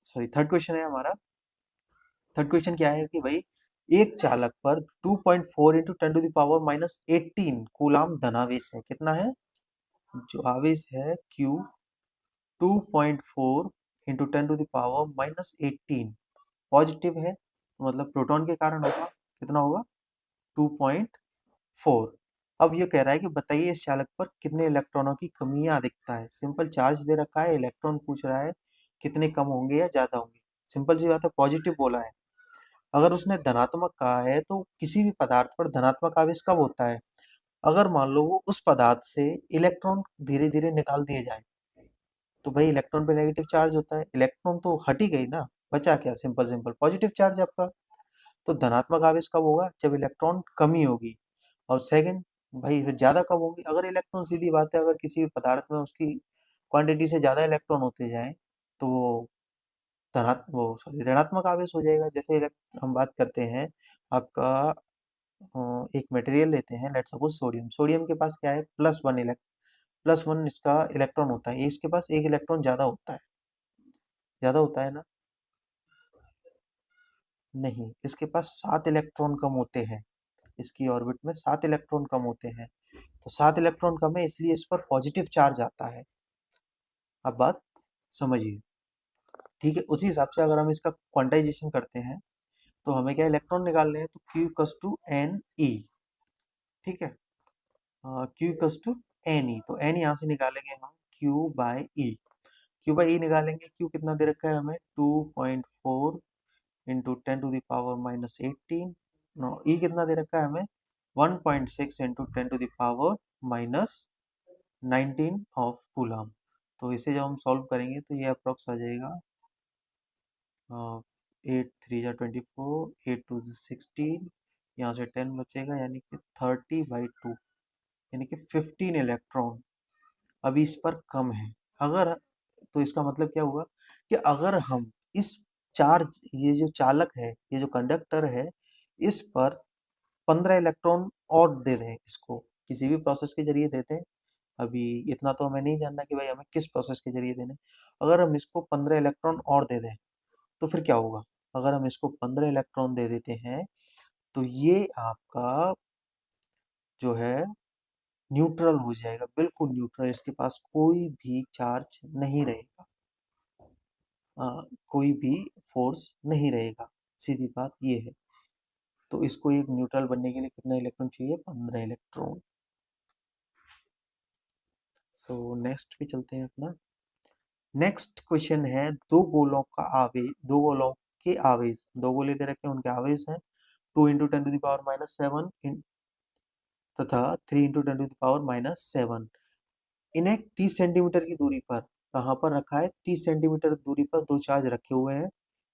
सॉरी थर्ड क्वेश्चन है हमारा। थर्ड क्वेश्चन क्या है कि भाई एक चालक पर 2.4 इंटू 10⁻⁻18 कूलाम धनावेश है। कितना है? जो आवेश है Q 2.4 इंटू 10⁻⁻18 पॉजिटिव है, मतलब प्रोटॉन के कारण होगा। कितना होगा? 2.4। अब ये कह रहा है कि बताइए इस चालक पर कितने इलेक्ट्रॉनों की कमियां दिखता है। सिंपल चार्ज दे रखा है, इलेक्ट्रॉन पूछ रहा है कितने कम होंगे या ज्यादा होंगे। सिंपल सी बात है, पॉजिटिव बोला है। अगर उसने धनात्मक कहा है तो किसी भी पदार्थ पर धनात्मक आवेश कब होता है? अगर मान लो वो उस पदार्थ से इलेक्ट्रॉन धीरे धीरे निकाल दिए जाए, तो भाई इलेक्ट्रॉन पे नेगेटिव चार्ज होता है, इलेक्ट्रॉन तो हट ही गई ना, बचा क्या? सिंपल सिंपल पॉजिटिव चार्ज आपका। तो धनात्मक आवेश कब होगा? जब इलेक्ट्रॉन कमी होगी। और सेकंड, भाई फिर ज्यादा कब होंगी? अगर इलेक्ट्रॉन, सीधी बात है, अगर किसी भी पदार्थ में उसकी क्वांटिटी से ज्यादा इलेक्ट्रॉन होते जाएं तो वो वो सॉरी ऋणात्मक आवेश हो जाएगा। जैसे हम बात करते हैं आपका, एक मटेरियल लेते हैं, लेट्स सपोज सोडियम। सोडियम के पास क्या है? +1 इसका इलेक्ट्रॉन होता है, इसके पास एक इलेक्ट्रॉन ज्यादा होता है। ज्यादा होता है ना? नहीं, इसके पास 7 इलेक्ट्रॉन कम होते हैं। इसकी ऑर्बिट में 7 इलेक्ट्रॉन कम होते हैं। तो 7 इलेक्ट्रॉन कम है, इसलिए इस पर पॉजिटिव चार्ज आता है। अब बात समझिए, ठीक है। उसी हिसाब से अगर हम इसका क्वांटाइजेशन करते हैं तो हमें क्या इलेक्ट्रॉन निकालने हैं, तो Q=NE। ठीक है, Q=NE, तो N यहाँ से निकालेंगे हम Q/E। Q/E निकालेंगे, Q कितना दे रखा है हमें? 2.4 इंटू 10⁻⁻18। नो, E कितना दे रखा है हमें? 1.6 इंटू 10⁻⁻19 ऑफ कूलम। तो इसे जब हम सॉल्व करेंगे तो ये अप्रोक्स आ जाएगा 8×3 = 24, 8×2 = 16, यहाँ से 10 बचेगा, यानी कि 30/2, यानी कि 15 इलेक्ट्रॉन अभी इस पर कम है। अगर, तो इसका मतलब क्या हुआ कि अगर हम इस चार्ज, ये जो चालक है, ये जो कंडक्टर है, इस पर 15 इलेक्ट्रॉन और दे दें, इसको किसी भी प्रोसेस के जरिए देते हैं। अभी इतना तो हमें नहीं जानना कि भाई हमें किस प्रोसेस के जरिए देने। अगर हम इसको 15 इलेक्ट्रॉन और दे दें तो फिर क्या होगा? अगर हम इसको 15 इलेक्ट्रॉन दे देते हैं तो ये आपका जो है न्यूट्रल हो जाएगा, बिल्कुल न्यूट्रल। इसके पास कोई भी चार्ज नहीं रहेगा, कोई भी फोर्स नहीं रहेगा, सीधी बात ये है। तो इसको एक न्यूट्रल बनने के लिए कितना इलेक्ट्रॉन चाहिए? 15 इलेक्ट्रॉन। सो नेक्स्ट पे चलते हैं अपना। नेक्स्ट क्वेश्चन है, दो गोलों के आवेश, दो गोले दे रखे हैं, उनके आवेश हैं 2 इंटू 10⁻⁻7 तथा 3 इंटू 10⁻⁻7। इन्हें 30 सेंटीमीटर की दूरी पर, कहाँ पर रखा है? 30 सेंटीमीटर दूरी पर दो चार्ज रखे हुए हैं।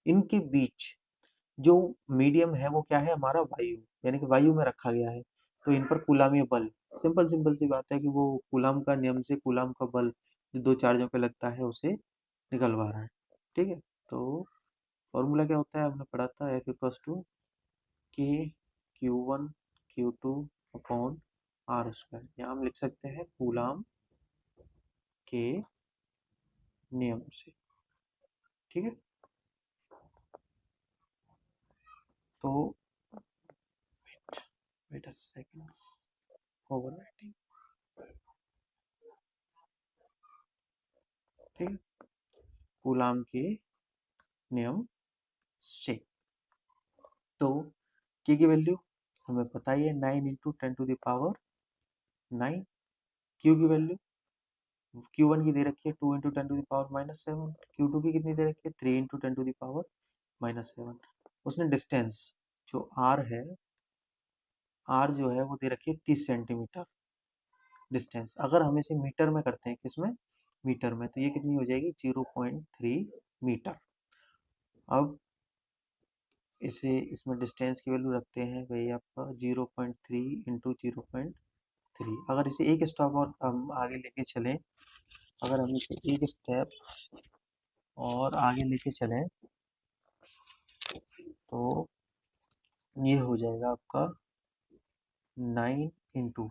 इनके बीच जो मीडियम है वो क्या है? हमारा वायु, यानी कि वायु में रखा गया है। तो इन पर कूलामी बल, सिंपल सिंपल सी बात है कि वो कूलाम का नियम से कूलाम का बल जो दो चार्जों पे लगता है उसे निकलवा रहा है। ठीक है, तो फॉर्मूला क्या होता है? आपने पढ़ा था, F=K Q1 Q2/R²। यहाँ हम लिख सकते हैं कूलाम के नियम से। ठीक है, तो वेट अ सेकंड, ओवरराइटिंग। ठीक है, कूलाम के नियम से। तो के की वैल्यू हमें पता ही है, 9 इंटू 10⁻9। क्यू की वैल्यू, Q1 की दे रखी है 2 इंटू 10⁻⁻7। Q2 की कितनी दे रखी है? 3 इंटू 10⁻⁻7। उसने डिस्टेंस जो R है, R जो है वो दे रखी है 30 सेंटीमीटर डिस्टेंस। अगर हम इसे मीटर में करते हैं, किसमें? मीटर में, तो ये कितनी हो जाएगी? 0.3 मीटर। अब इसे, इसमें डिस्टेंस की वैल्यू रखते हैं भाई आपका 0.3 इंटू 0.3। अगर इसे एक स्टेप और हम आगे लेके चलें, अगर हम इसे एक स्टेप और आगे लेके चलें तो ये हो जाएगा आपका 9 इंटू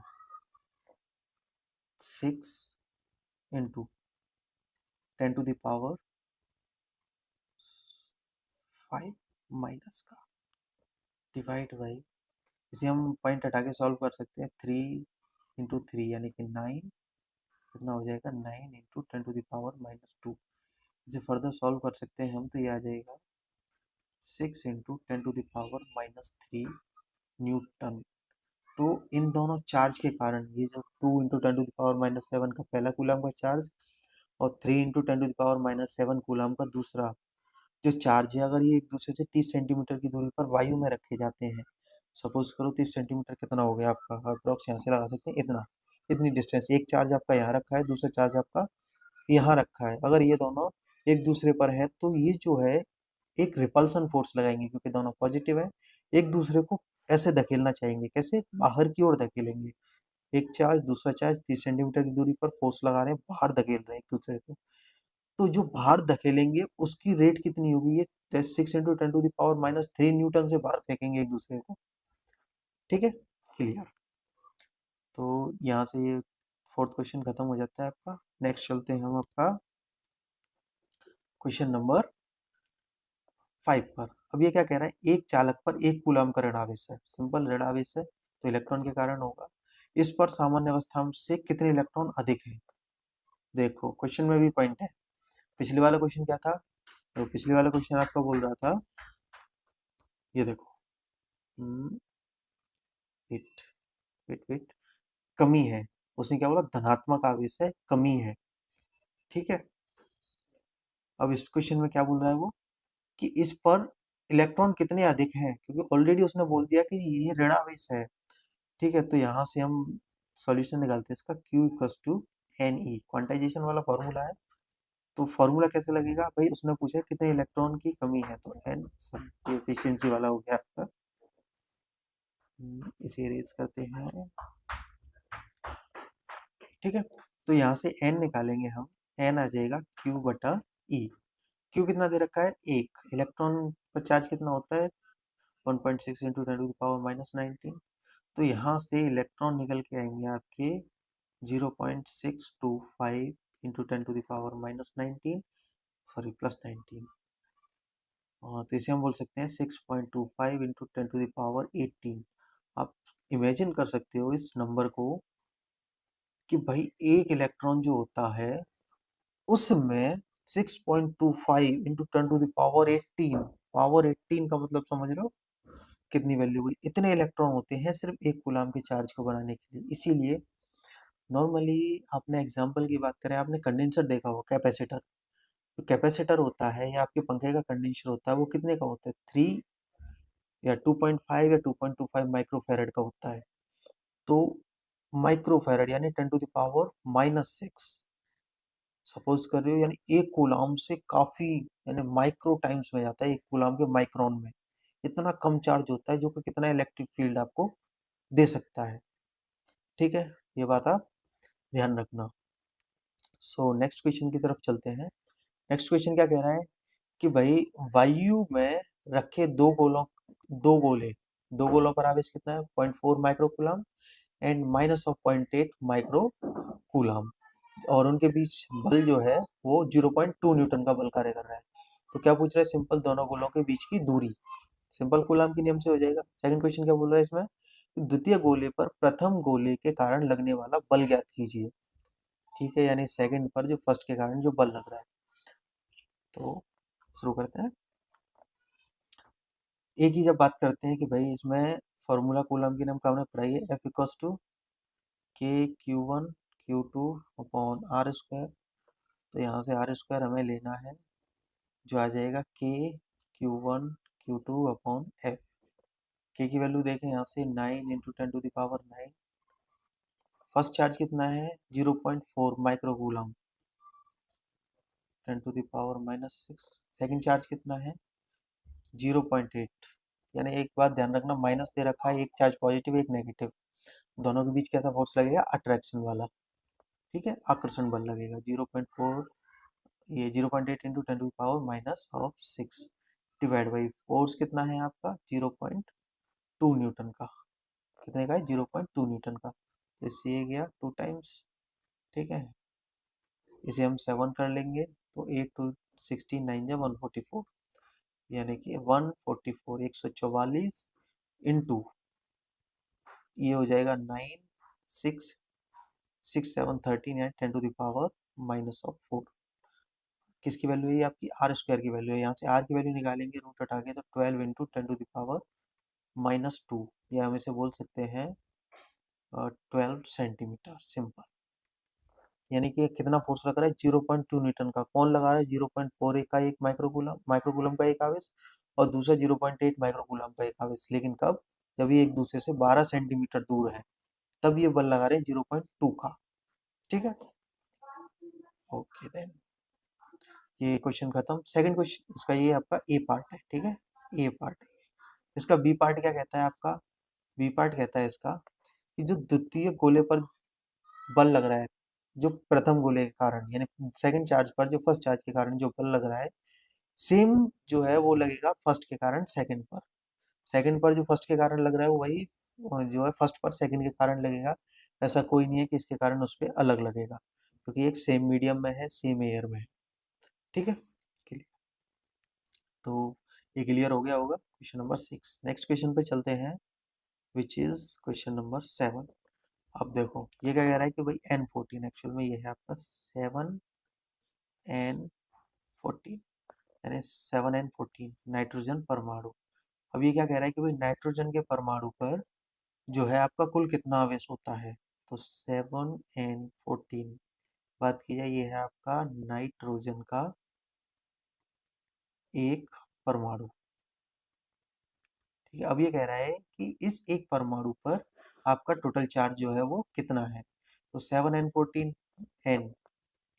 6 इंटू 10⁻5 माइनस का डिवाइड बाई, इसे हम पॉइंट हटा के सॉल्व कर सकते हैं। 3 × 3 यानी कि 9, कितना हो जाएगा 9 × 10⁻⁻²। इसे फर्दर सॉल्व कर सकते हैं हम, तो ये आ जाएगा 6 × 10⁻³ न्यूटन। तो इन दोनों चार्ज के कारण ये जो 2 × 10⁻⁷ का पहला कूलम का चार्ज और 3 × 10⁻⁷ कूलम का दूसरा जो चार्ज है, अगर ये एक दूसरे से 30 सेंटीमीटर की दूरी पर वायु में रखे जाते हैं, सपोज करो 30 सेंटीमीटर कितना हो गया आपका, अप्रोक्स यहाँ से लगा सकते हैं इतना, इतनी डिस्टेंस, एक चार्ज आपका यहाँ रखा है, दूसरा चार्ज आपका यहाँ रखा है, अगर ये दोनों एक दूसरे पर है तो ये जो है एक रिपल्सन फोर्स लगाएंगे, क्योंकि दोनों पॉजिटिव है, एक दूसरे को ऐसे धकेलना चाहेंगे, कैसे, बाहर की ओर धकेलेंगे। एक चार्ज दूसरा चार्ज 30 सेंटीमीटर की दूरी पर फोर्स लगा रहे हैं, बाहर धकेल रहे हैं एक दूसरे को, तो जो बाहर धकेलेंगे उसकी रेट कितनी होगी, ये 6 × 10⁻³ न्यूटन से बाहर फेंकेंगे एक दूसरे को। ठीक है, क्लियर। तो यहाँ से ये फोर्थ क्वेश्चन खत्म हो जाता है आपका। नेक्स्ट चलते हैं हम आपका क्वेश्चन नंबर 5 पर। अब ये क्या कह रहा है, एक चालक पर 1 कूलम का ऋणावेश है, सिंपल ऋणावेश है तो इलेक्ट्रॉन के कारण होगा। इस पर सामान्य अवस्था से कितने इलेक्ट्रॉन अधिक है। देखो क्वेश्चन में भी पॉइंट है, पिछले वाला क्वेश्चन क्या था, तो पिछले वाला क्वेश्चन आपका बोल रहा था, ये देखो, वेट वेट वेट, कमी है, उसने क्या बोला, धनात्मक आवेश है, कमी है। ठीक है, अब इस क्वेश्चन में क्या बोल रहा है वो, कि इस पर इलेक्ट्रॉन कितने अधिक हैं, क्योंकि ऑलरेडी उसने बोल दिया कि ये ऋणावेश है। ठीक है, तो यहाँ से हम सॉल्यूशन निकालते हैं इसका, Q=Ne, क्वांटाइजेशन वाला फॉर्मूला है। तो फॉर्मूला कैसे लगेगा भाई, उसने पूछा कितने इलेक्ट्रॉन की कमी है, तो एन, सॉरी एफिशिएंसी वाला हो गया आपका। इसे इरेज करते हैं। ठीक है, तो यहाँ से एन निकालेंगे हम, एन आ जाएगा Q/E। क्यू कितना दे रखा है, एक, इलेक्ट्रॉन पर चार्ज कितना होता है 1.6 × 10⁻⁻19। तो यहाँ से इलेक्ट्रॉन निकल के आएंगे आपके 0.625 × 10⁻⁻19, सॉरी +19। तो इसे हम बोल सकते हैं 6.25 × 10⁻18। आप इमेजिन कर सकते हो इस नंबर को, कि भाई एक इलेक्ट्रॉन जो होता है उसमें 6.25 × 10⁻18, पावर 18 का मतलब समझ रहे हो कितनी वैल्यू हुई। इतने इलेक्ट्रॉन होते हैं सिर्फ एक कूलम के चार्ज को बनाने के लिए। इसीलिए नॉर्मली आपने एग्जांपल की बात करें, आपने कंडेंसर देखा होगा, कैपेसिटर, तो कैपेसिटर होता है या आपके पंखे का कंडेंसर होता है, वो कितने का होता है, 3 या 2.5 या 2.25 माइक्रोफेरेड का होता है। तो माइक्रोफेरेड यानी 10⁻⁻6 सपोज कर रहे हो, यानी एक कूलम से काफी, यानी माइक्रो टाइम्स में जाता है एक कूलम के माइक्रोन में, इतना कम चार्ज होता है जो कि कितना इलेक्ट्रिक फील्ड आपको दे सकता है। ठीक है, ये बात आप ध्यान रखना। सो नेक्स्ट क्वेश्चन की तरफ चलते हैं। नेक्स्ट क्वेश्चन क्या कह रहा है, कि भाई वायु में रखे दो गोले, दो गोलों पर आवेश कितना है 0.4 micro coulomb and -0.8 micro coulomb, और उनके बीच बल जो है वो 0.2 न्यूटन का बल कार्य कर रहा है। तो क्या पूछ रहा है, सिंपल दोनों गोलों के बीच की दूरी, सिंपल कूलम के नियम से हो जाएगा। सेकंड क्वेश्चन क्या बोल रहा है इसमें, द्वितीय गोले पर प्रथम गोले के कारण लगने वाला बल ज्ञात कीजिए। ठीक है, यानी सेकंड पर जो फर्स्ट के कारण जो बल लग रहा है। तो शुरू करते हैं। एक ही जब बात करते हैं कि भाई इसमें फॉर्मूला कूलम की नाम का हमने पढ़ाई है, F=K Q1 Q2/R²। तो यहाँ से R² हमें लेना है, जो आ जाएगा K Q1 Q2/F। के की वैल्यू देखें यहाँ से 9 × 10⁻⁹। फर्स्ट चार्ज कितना है 0.4 माइक्रो कूलम 10⁻⁻6। सेकंड चार्ज कितना है 0.8, यानी एक बात ध्यान रखना, माइनस दे रखा है, एक चार्ज पॉजिटिव एक नेगेटिव, दोनों के बीच कैसा फोर्स लगेगा, अट्रैक्शन वाला। ठीक है, आकर्षण बल लगेगा 0.4, ये 0.8 × 10⁻⁻6 डिवाइड बाई फोर्स कितना है आपका 0.2 न्यूटन का, कितने का है 0.2 न्यूटन का। तो इससे ये गया 2 टाइम्स। ठीक है, इसे हम 7 कर लेंगे, तो 8 2 16 9 144, यानी कि 144 144 इंटू ये हो जाएगा 9, 6, 6, 7, 13 and 10 to the power minus of 4। किसकी वैल्यू है? आपकी आर स्क्वायर की वैल्यू है। यहाँ से आर की वैल्यू निकालेंगे रूट हटा के, तो 12 इंटू 10 टू द पावर -2, या हम इसे बोल सकते हैं 12 सेंटीमीटर। सिंपल। यानी कि कितना फोर्स लग रहा है? 0.2 न्यूटन का। कौन लगा रहा है? 0.4 का एक माइक्रोकूलम का एक आवेश, और दूसरा 0.8 माइक्रोकूलम का एक आवेश। लेकिन कब? जब ये एक दूसरे से 12 सेंटीमीटर दूर है, तब ये बल लगा रहे हैं 0.2 का। ठीक है, ओके देन ये क्वेश्चन खत्म। सेकंड क्वेश्चन इसका, ये आपका ए पार्ट है। ठीक है, ए पार्ट है। इसका बी पार्ट क्या कहता है आपका? बी पार्ट कहता है इसका कि जो द्वितीय गोले पर बल लग रहा है, जो प्रथम गोले के कारण, यानी सेकंड चार्ज पर जो फर्स्ट चार्ज के कारण जो बल लग रहा है, सेम जो है वो लगेगा फर्स्ट के कारण सेकंड पर। सेकंड पर जो फर्स्ट के कारण लग रहा है, वही जो है फर्स्ट पर सेकंड के कारण लगेगा। ऐसा कोई नहीं है कि इसके कारण उस पर अलग लगेगा, क्योंकि एक सेम मीडियम में है, सेम एयर में है। ठीक है, क्लियर। तो ये क्लियर हो गया होगा क्वेश्चन नंबर 6। नेक्स्ट क्वेश्चन पे चलते हैं, विच इज क्वेश्चन नंबर 7। अब देखो ये क्या कह रहा है कि भाई N14, एक्चुअल में ये है आपका 7N14, यानी 7N14 नाइट्रोजन परमाणु। अब ये क्या कह रहा है कि भाई नाइट्रोजन के परमाणु पर जो है आपका कुल कितना आवेश होता है? तो 7N14 बात की जाए, ये है आपका नाइट्रोजन का एक परमाणु। ठीक है, अब ये कह रहा है कि इस एक परमाणु पर आपका टोटल चार्ज जो है वो कितना है? तो 7N14 N,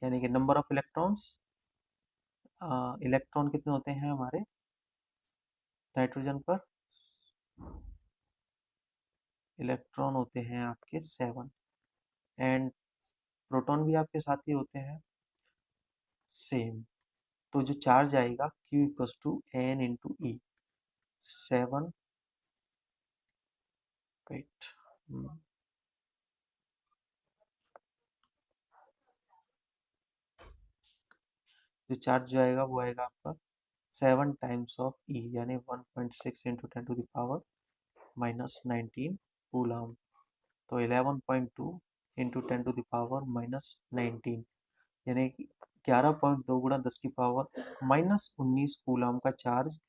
यानी कि नंबर ऑफ इलेक्ट्रॉन्स, इलेक्ट्रॉन कितने होते हैं हमारे नाइट्रोजन पर? इलेक्ट्रॉन होते हैं आपके 7, एंड प्रोटॉन भी आपके साथ ही होते हैं सेम। तो जो चार्ज आएगा Q equals to N into e. 7, wait, जो चार्ज जो आएगा वो आएगा आपका 7 टाइम्स ऑफ ई, यानी 1.6 into 10 to the power -19 coulomb. तो 11.2 इंटू 10 टू द पावर -19, यानी 11.2 गुणा 10 की पावर -19 कूलम का चार्ज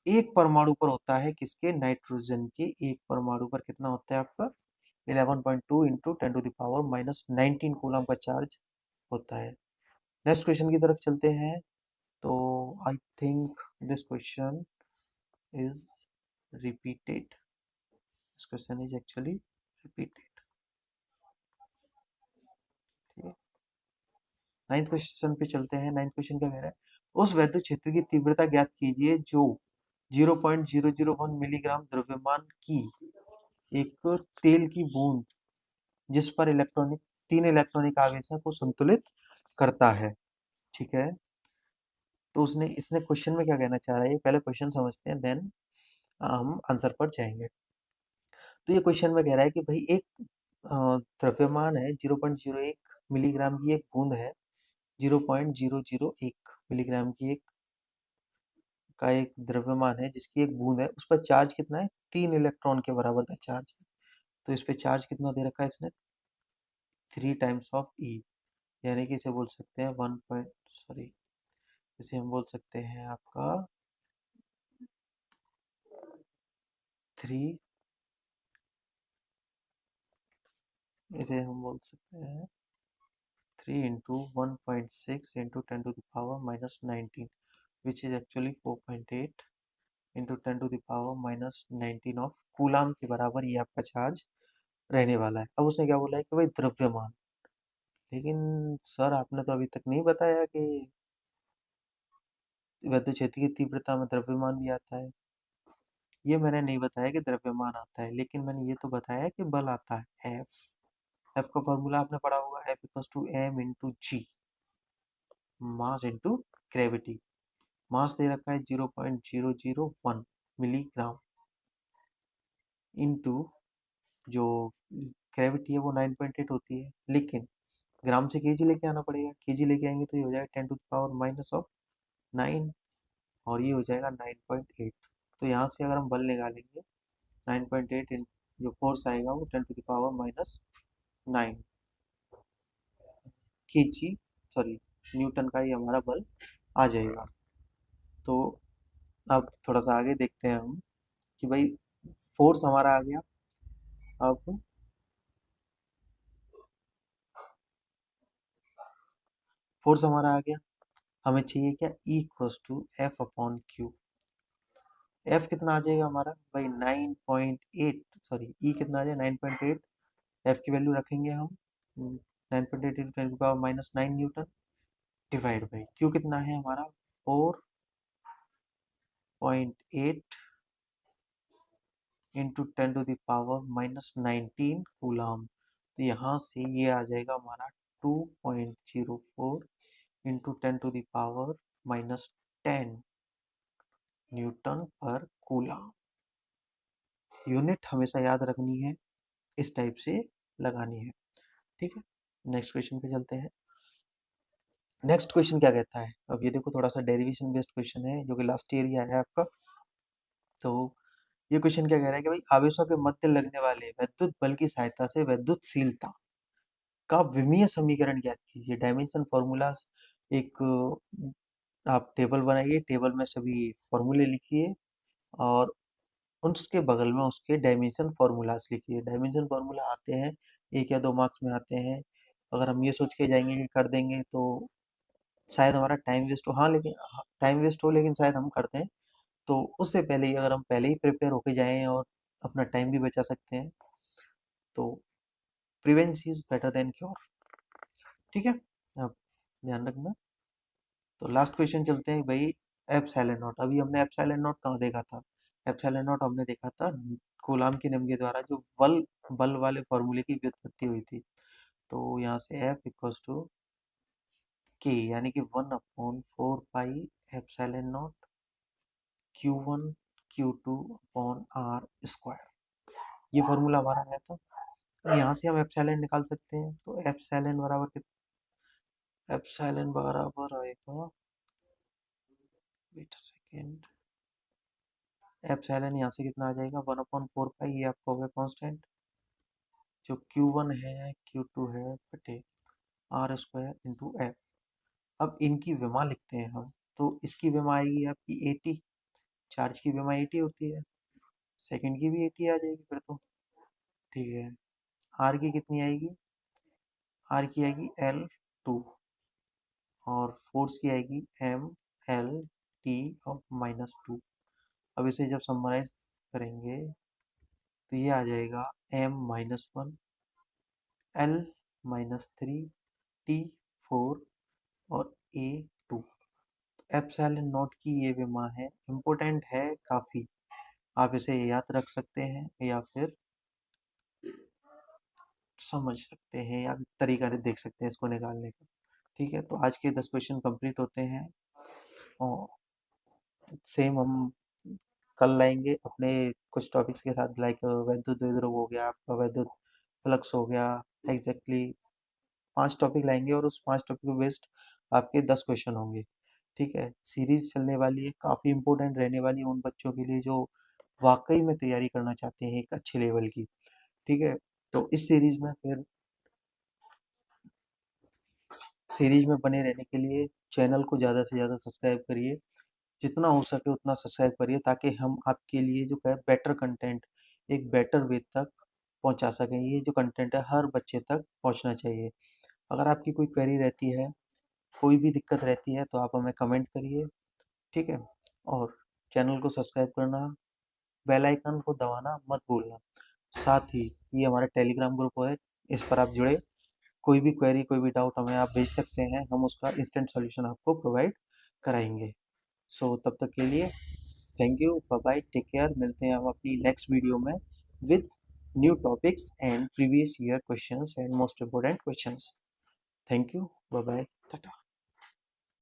एक परमाणु पर होता है। किसके? नाइट्रोजन के एक परमाणु पर कितना होता है आपका? 11.2 into 10 to the power -19 coulomb का चार्ज होता है। नेक्स्ट क्वेश्चन की तरफ चलते हैं। तो I think this question is repeated, this question is actually repeated. ठीक है, नाइन्थ क्वेश्चन पे चलते हैं। नाइन्थ क्वेश्चन क्या कह रहा है? उस वैद्युत क्षेत्र की तीव्रता ज्ञात कीजिए जो 0.001 मिलीग्राम द्रव्यमान की एक तेल की बूंद जिस पर तीन इलेक्ट्रॉनिक आवेशों को संतुलित करता है। ठीक है, तो उसने इसने क्वेश्चन में क्या कहना चाह रहा है, पहले क्वेश्चन समझते हैं, देन हम आंसर पर जाएंगे। तो ये क्वेश्चन में कह रहा है कि भाई एक द्रव्यमान है 0.01 मिलीग्राम की एक बूंद है, 0.001 मिलीग्राम की एक द्रव्यमान है जिसकी एक बूंद है, उस पर चार्ज कितना है? 3 इलेक्ट्रॉन के बराबर का चार्ज है। तो इस पे चार्ज कितना दे रखा है इसने? 3 टाइम्स ऑफ ई, यानी कि इसे बोल सकते हैं 1 पॉइंट, सॉरी, इसे हम बोल सकते हैं आपका 3, इसे हम बोल सकते हैं 3 into 1.6 into 10 to the power -19, which is actually 4.8 into 10 to the power -19 of coulomb के बराबर ये आपका चार्ज रहने वाला है। अब उसने क्या बोला है कि भाई द्रव्यमान, लेकिन सर आपने तो अभी तक नहीं बताया कि विद्युत क्षेत्र की तीव्रता में द्रव्यमान भी आता है। ये मैंने नहीं बताया कि द्रव्यमान आता है, लेकिन मैंने ये तो बताया कि बल आता है एफ। एफ का फॉर्मूला आपने पढ़ा होगा, F equals to M into G, mass into gravity. Mass दे रखा है 0.001 मिलीग्राम, इंटू जो ग्रेविटी है वो 9.8 होती है, लेकिन ग्राम से केजी लेके आना पड़ेगा। केजी लेके आएंगे तो ये हो जाएगा 10 to the power minus of 9, और ये हो जाएगा 9.8। तो यहाँ से अगर हम बल निकालेंगे 9.8 जो फोर्स आएगा वो 10⁻⁹ केजी सॉरी न्यूटन का ही हमारा बल आ जाएगा। तो अब थोड़ा सा आगे देखते हैं हम कि भाई फोर्स हमारा आ गया। अब फोर्स हमारा आ गया, हमें चाहिए क्या, E equals to F/Q। F कितना आ जाएगा हमारा भाई 9.8, सॉरी E कितना आ जाएगा 9.8, F की वैल्यू रखेंगे हम 9.8 × 10⁻⁹ न्यूटन डिवाइड बाई Q कितना है हमारा 4.8 इंटू 10⁻⁻19 कूलाम। तो यहाँ से ये आ जाएगा हमारा 2.04 इंटू 10⁻⁻10 न्यूटन पर कूलाम। यूनिट हमेशा याद रखनी है, इस टाइप से लगानी है। ठीक है, नेक्स्ट क्वेश्चन पे चलते हैं। नेक्स्ट क्वेश्चन क्या कहता है, अब ये देखो थोड़ा सा डेरिवेशन बेस्ड क्वेश्चन है जो कि लास्ट ईयर ही आया है आपका। तो ये क्वेश्चन क्या कह रहा है कि भाई आवेशों के मध्य लगने वाले विद्युत बल की सहायता से विद्युतशीलता का विमीय समीकरण ज्ञात कीजिए। डायमेंशन फॉर्मूलाज एक आप टेबल बनाइए, टेबल में सभी फॉर्मूले लिखिए और उसके बगल में उसके डायमेंशन फॉर्मूलाज लिखिए। डायमेंशन फॉर्मूला आते हैं 1 या 2 मार्क्स में आते हैं। अगर हम ये सोच के जाएंगे कि कर देंगे तो शायद हमारा टाइम वेस्ट हो, हाँ लेकिन टाइम वेस्ट हो लेकिन शायद हम करते हैं। तो उससे पहले ही अगर हम पहले ही प्रिपेयर होके जाएं और अपना टाइम भी बचा सकते हैं, तो prevention is better than cure. ठीक है, अब ध्यान रखना। तो लास्ट क्वेश्चन चलते हैं भाई, एप्सिलॉन नॉट। अभी हमने एप्सिलॉन नॉट कहाँ देखा था, एप्सिलॉन नॉट हमने देखा था कूलाम के नियम के द्वारा जो बल वाले फॉर्मूले की व्युत्पत्ति हुई थी। तो यहाँ से F इक्वल्स टू K यानी कि 1/4 pi epsilon not Q1 Q2 upon R square, ये फॉर्मूला हमारा आया था। अब यहाँ से हम एप्सिलॉन निकाल सकते हैं। तो एप्सिलॉन बराबर एप्सिलॉन बराबर आएगा, वेट अ सेकेंड, एप्सिलॉन यहाँ से कितना आ जाएगा 1/4 पाई, ये आपका हो गया कांस्टेंट, जो Q1 है Q2 है बटे R स्क्वायर इंटू F। अब इनकी विमा लिखते हैं हम। तो इसकी विमा आएगी आपकी 80, चार्ज की विमा 80 होती है, सेकंड की भी 80 आ जाएगी फिर तो। ठीक है, R की कितनी आएगी, R की आएगी L2 और फोर्स की आएगी MLT और -2। अब इसे जब समराइज करेंगे तो ये आ जाएगा M-1 L-3 T4 और A2। एप्सिलॉन नॉट की ये विमा है, इम्पोर्टेंट है काफी, आप इसे याद रख सकते हैं या फिर समझ सकते हैं या तरीका देख सकते हैं इसको निकालने का। ठीक है, तो आज के 10 क्वेश्चन कंप्लीट होते हैं और सेम हम कल लाएंगे अपने कुछ टॉपिक्स के साथ, लाइक वैद्युत द्विध्रुव हो गया, आपका वैद्युत फ्लक्स हो गया। एग्जैक्टली 5 टॉपिक लाएंगे और उस 5 टॉपिक पे बेस्ड आपके 10 क्वेश्चन होंगे। ठीक है, सीरीज चलने वाली है, काफ़ी इंपॉर्टेंट रहने वाली है उन बच्चों के लिए जो वाकई में तैयारी करना चाहते हैं एक अच्छे लेवल की। ठीक है, तो इस सीरीज में बने रहने के लिए चैनल को ज़्यादा से ज़्यादा सब्सक्राइब करिए, जितना हो सके उतना सब्सक्राइब करिए ताकि हम आपके लिए जो है बेटर कंटेंट एक बेटर वे तक पहुंचा सकें। ये जो कंटेंट है हर बच्चे तक पहुंचना चाहिए। अगर आपकी कोई क्वेरी रहती है, कोई भी दिक्कत रहती है तो आप हमें कमेंट करिए। ठीक है, और चैनल को सब्सक्राइब करना, बेल आइकन को दबाना मत भूलना। साथ ही ये हमारा टेलीग्राम ग्रुप है, इस पर आप जुड़े, कोई भी क्वेरी कोई भी डाउट हमें आप भेज सकते हैं, हम उसका इंस्टेंट सॉल्यूशन आपको प्रोवाइड कराएंगे। सो तब तक के लिए thank you, bye bye, take care. मिलते हैं हम अपनी नेक्स्ट वीडियो में with new topics and previous year questions and most important questions. Thank you, bye bye, Tata.